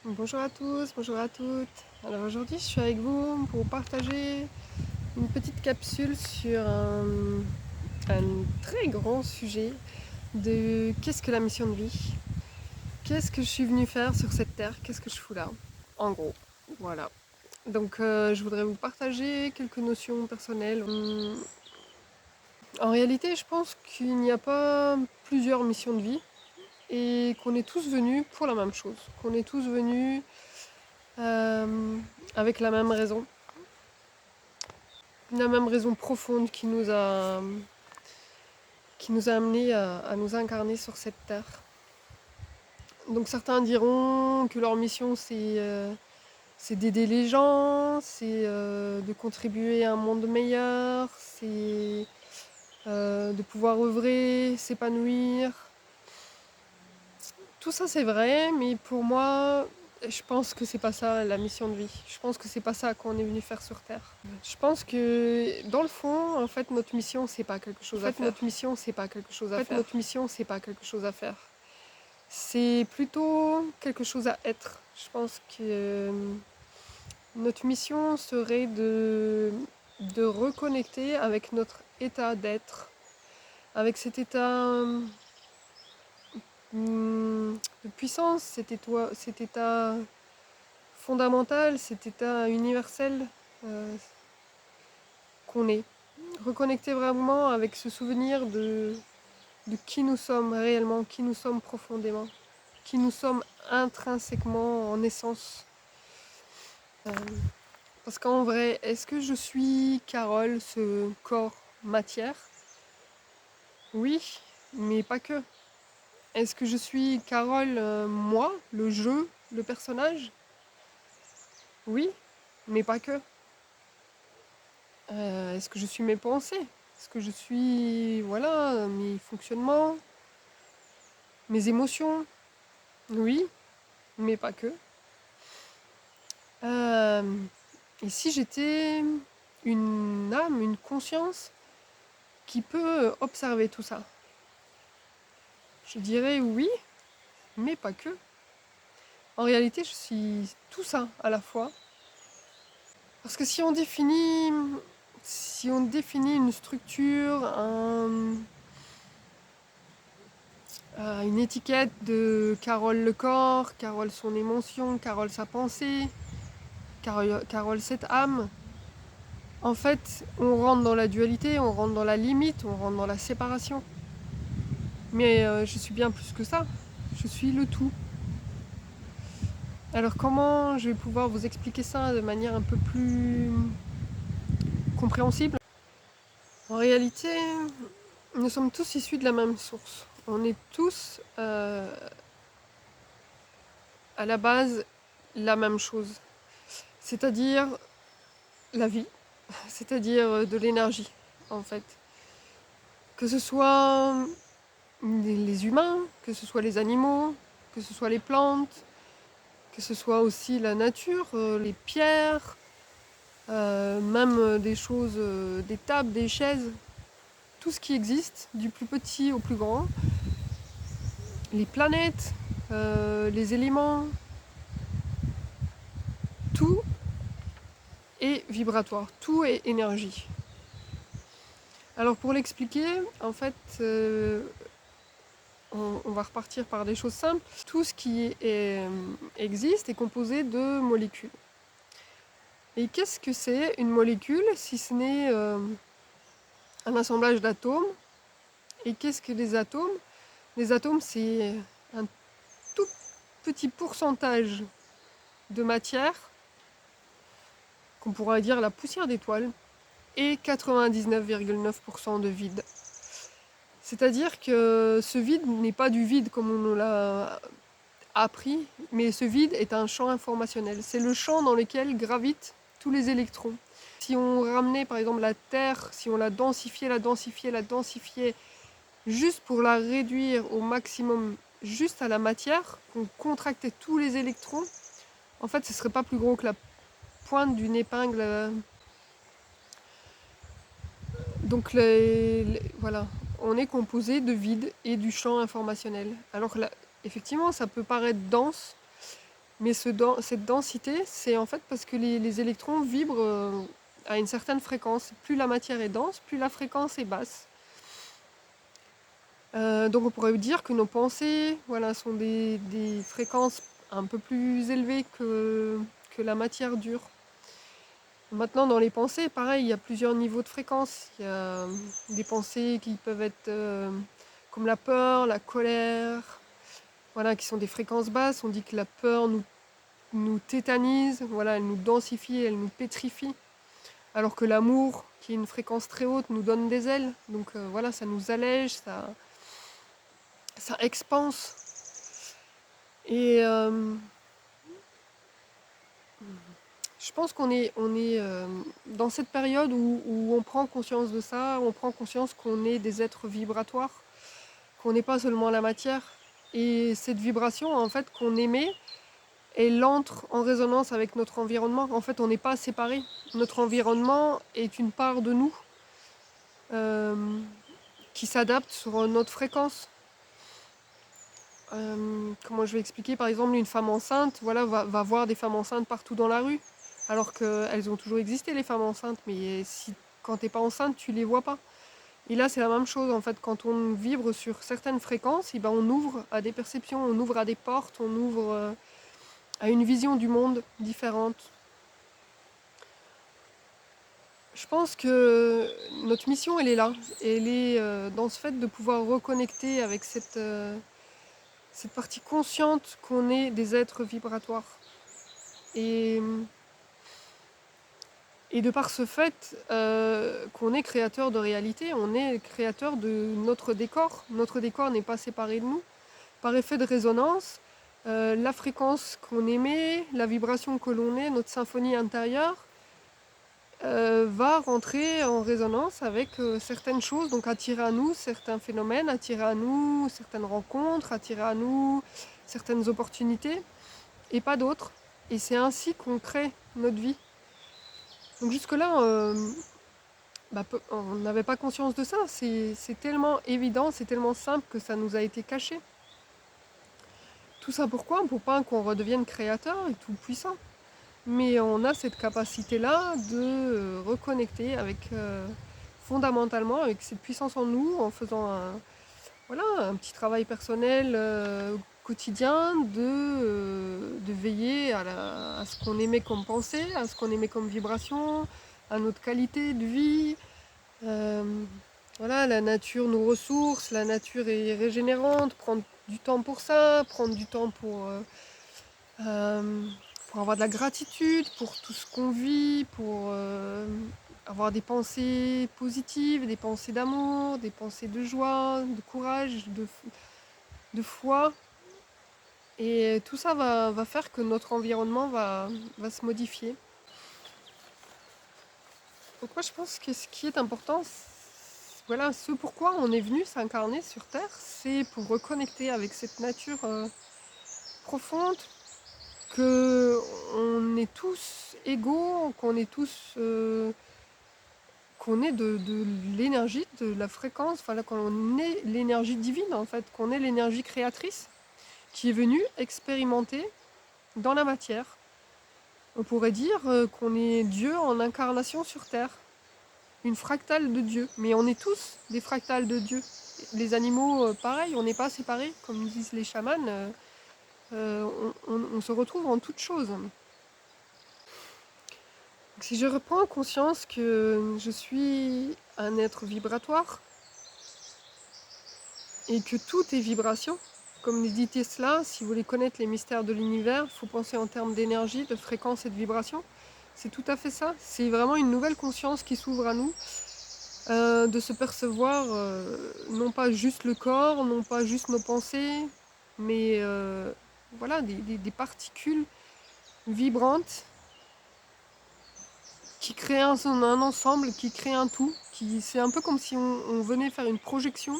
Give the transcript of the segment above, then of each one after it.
Bonjour à tous, bonjour à toutes. Alors aujourd'hui, je suis avec vous pour partager une petite capsule sur un très grand sujet de qu'est-ce que la mission de vie? Qu'est-ce que je suis venue faire sur cette terre? Qu'est-ce que je fous là? En gros, voilà. Donc je voudrais vous partager quelques notions personnelles. En réalité, je pense qu'il n'y a pas plusieurs missions de vie et qu'on est tous venus pour la même chose, qu'on est tous venus avec la même raison profonde qui nous a amenés à nous incarner sur cette terre. Donc certains diront que leur mission c'est d'aider les gens, c'est de contribuer à un monde meilleur, c'est de pouvoir œuvrer, s'épanouir. Tout ça c'est vrai, mais pour moi, je pense que c'est pas ça la mission de vie. Je pense que c'est pas ça qu'on est venu faire sur Terre. Je pense que dans le fond, en fait, notre mission c'est pas quelque chose à faire. Notre mission c'est pas quelque chose à faire. Notre mission c'est pas quelque chose à faire. C'est plutôt quelque chose à être. Je pense que notre mission serait de reconnecter avec notre état d'être, avec cet état de puissance, cet état fondamental, cet état universel qu'on est. Reconnecter vraiment avec ce souvenir de qui nous sommes réellement, qui nous sommes profondément, qui nous sommes intrinsèquement en essence. Parce qu'en vrai, est-ce que je suis Carole, ce corps matière? Oui, mais pas que. Est-ce que je suis Carole, moi, le jeu, le personnage? Oui, mais pas que. Est-ce que je suis mes pensées? Est-ce que je suis, voilà, mes fonctionnements, mes émotions? Oui, mais pas que. Et si j'étais une âme, une conscience qui peut observer tout ça? Je dirais oui, mais pas que. En réalité, je suis tout ça à la fois. Parce que si on définit une structure, une étiquette de Carole le corps, Carole son émotion, Carole sa pensée, Carole cette âme, en fait, on rentre dans la dualité, on rentre dans la limite, on rentre dans la séparation. Mais je suis bien plus que ça. Je suis le tout. Alors comment je vais pouvoir vous expliquer ça de manière un peu plus compréhensible? En réalité, nous sommes tous issus de la même source. On est tous à la base la même chose. C'est-à-dire la vie, c'est-à-dire de l'énergie en fait. Que ce soit les humains, que ce soit les animaux, que ce soit les plantes, que ce soit aussi la nature, les pierres, même des choses, des tables, des chaises, tout ce qui existe, du plus petit au plus grand, les planètes, les éléments, tout est vibratoire, tout est énergie. Alors pour l'expliquer, en fait, on va repartir par des choses simples. Tout ce qui existe est composé de molécules. Et qu'est-ce que c'est une molécule si ce n'est un assemblage d'atomes? Et qu'est-ce que les atomes? Les atomes, c'est un tout petit pourcentage de matière, qu'on pourrait dire la poussière d'étoile, et 99,9% de vide. C'est-à-dire que ce vide n'est pas du vide comme on nous l'a appris, mais ce vide est un champ informationnel. C'est le champ dans lequel gravitent tous les électrons. Si on ramenait par exemple la Terre, si on la densifiait, juste pour la réduire au maximum, juste à la matière, qu'on contractait tous les électrons, en fait ce serait pas plus gros que la pointe d'une épingle. Donc voilà, on est composé de vide et du champ informationnel. Alors là, effectivement, ça peut paraître dense, Mais cette densité, c'est en fait parce que les électrons vibrent à une certaine fréquence. Plus la matière est dense, plus la fréquence est basse. Donc on pourrait dire que nos pensées, voilà, sont des fréquences un peu plus élevées que la matière dure. Maintenant, dans les pensées, pareil, il y a plusieurs niveaux de fréquences. Il y a des pensées qui peuvent être comme la peur, la colère, voilà, qui sont des fréquences basses. On dit que la peur nous tétanise, voilà, elle nous densifie, elle nous pétrifie. Alors que l'amour, qui est une fréquence très haute, nous donne des ailes. Donc voilà, ça nous allège, ça expanse. Et je pense qu'on est dans cette période où on prend conscience de ça, on prend conscience qu'on est des êtres vibratoires, qu'on n'est pas seulement la matière. Et cette vibration, en fait, qu'on émet, elle entre en résonance avec notre environnement. En fait, on n'est pas séparés. Notre environnement est une part de nous euh, qui s'adapte sur notre fréquence. Comment je vais expliquer? Par exemple, une femme enceinte, voilà, va voir des femmes enceintes partout dans la rue, alors qu'elles ont toujours existé, les femmes enceintes, mais si, quand t'es pas enceinte, tu les vois pas. Et là, c'est la même chose, en fait, quand on vibre sur certaines fréquences, et ben, on ouvre à des perceptions, on ouvre à des portes, on ouvre à une vision du monde différente. Je pense que notre mission, elle est là. Elle est dans ce fait de pouvoir reconnecter avec cette partie consciente qu'on est des êtres vibratoires. Et, et de par ce fait qu'on est créateur de réalité, on est créateur de notre décor. Notre décor n'est pas séparé de nous. Par effet de résonance, la fréquence qu'on émet, la vibration que l'on est, notre symphonie intérieure, va rentrer en résonance avec certaines choses, donc attirer à nous certains phénomènes, attirer à nous certaines rencontres, attirer à nous certaines opportunités, et pas d'autres. Et c'est ainsi qu'on crée notre vie. Donc jusque-là, on n'avait pas conscience de ça. C'est tellement évident, c'est tellement simple que ça nous a été caché. Tout ça pourquoi? Pour pas qu'on redevienne créateur et tout puissant. Mais on a cette capacité-là de reconnecter avec fondamentalement avec cette puissance en nous en faisant voilà, un petit travail personnel quotidien de veiller à ce qu'on aimait comme pensée, à ce qu'on aimait comme vibration, à notre qualité de vie. Euh, voilà, la nature nous ressource, la nature est régénérante, prendre du temps pour ça, prendre du temps euh, pour avoir de la gratitude pour tout ce qu'on vit, pour avoir des pensées positives, des pensées d'amour, des pensées de joie, de courage, de foi. Et tout ça va faire que notre environnement va se modifier. Donc moi je pense que ce qui est important, voilà, ce pourquoi on est venu s'incarner sur Terre, c'est pour reconnecter avec cette nature profonde, qu'on est tous égaux, qu'on est tous qu'on est de l'énergie, de la fréquence, enfin là, qu'on est l'énergie divine en fait, qu'on est l'énergie créatrice qui est venue expérimenter dans la matière. On pourrait dire qu'on est Dieu en incarnation sur Terre, une fractale de Dieu, mais on est tous des fractales de Dieu. Les animaux, pareil, on n'est pas séparés, comme disent les chamans, on se retrouve en toutes choses. Si je reprends conscience que je suis un être vibratoire et que tout est vibration, comme dit Tesla, si vous voulez connaître les mystères de l'univers, il faut penser en termes d'énergie, de fréquence et de vibration. C'est tout à fait ça. C'est vraiment une nouvelle conscience qui s'ouvre à nous, de se percevoir non pas juste le corps, non pas juste nos pensées, mais voilà, des particules vibrantes qui crée un ensemble, qui crée un tout. C'est un peu comme si on venait faire une projection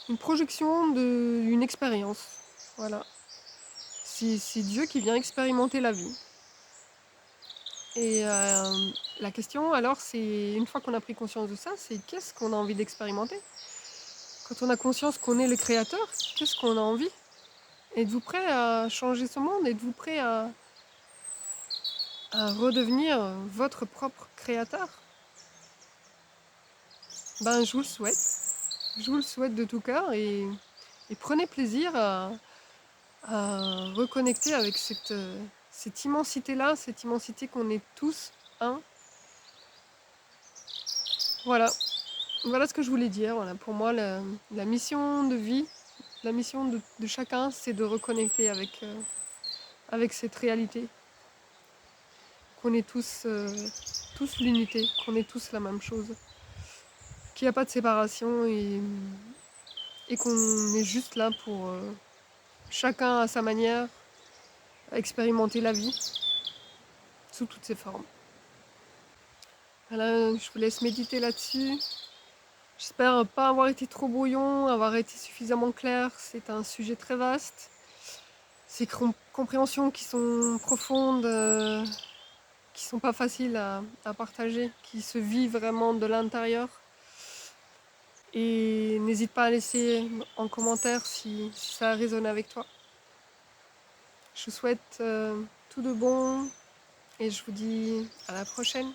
d'une expérience. Voilà. C'est Dieu qui vient expérimenter la vie. Et la question, alors, c'est une fois qu'on a pris conscience de ça, c'est qu'est-ce qu'on a envie d'expérimenter? Quand on a conscience qu'on est le créateur, qu'est-ce qu'on a envie? Êtes-vous prêt à changer ce monde? Êtes-vous prêt à redevenir votre propre créateur? Ben, je vous le souhaite. Je vous le souhaite de tout cœur et prenez plaisir à reconnecter avec cette immensité-là, cette immensité qu'on est tous un. Voilà, voilà ce que je voulais dire. Voilà, pour moi, la mission de vie, la mission de chacun, c'est de reconnecter avec cette réalité, qu'on est tous l'unité, qu'on est tous la même chose, qu'il n'y a pas de séparation et qu'on est juste là pour chacun à sa manière expérimenter la vie sous toutes ses formes. Voilà, je vous laisse méditer là-dessus. J'espère pas avoir été trop brouillon, avoir été suffisamment clair. C'est un sujet très vaste. Ces compréhensions qui sont profondes, qui sont pas faciles à partager, qui se vivent vraiment de l'intérieur. Et n'hésite pas à laisser en commentaire si ça résonne avec toi. Je vous souhaite tout de bon et je vous dis à la prochaine.